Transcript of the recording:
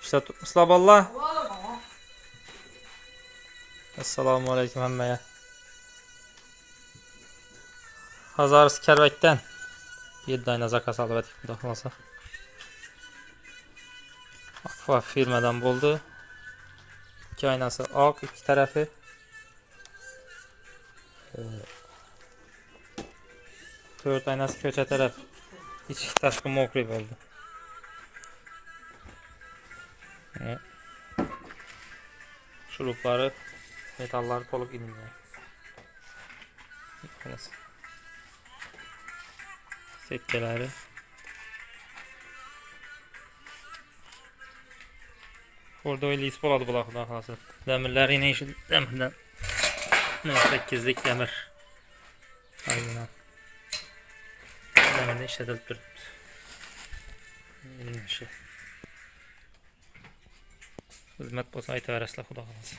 İşte tutmuşlar valla. Assalamu aleyküm hammaga. Hazar Kervek'ten 7 tane zakaz alıp edik bu da olsa. Akfa firmadan buldu. 2 aynası ak, 2 tarafı. 4 aynası köçe taraf. İç taşkı mokri oldu. Şurupları, metalları tolup gidiyor. Sekkeleri. Orada öyle ispoladı bulaklı arkadaşlar. Demirler yine işi demirden. 8'lik demir. Aynen. Demirde işletilip durdu. Hizmet bolsa ayta verasla xudo xolasa.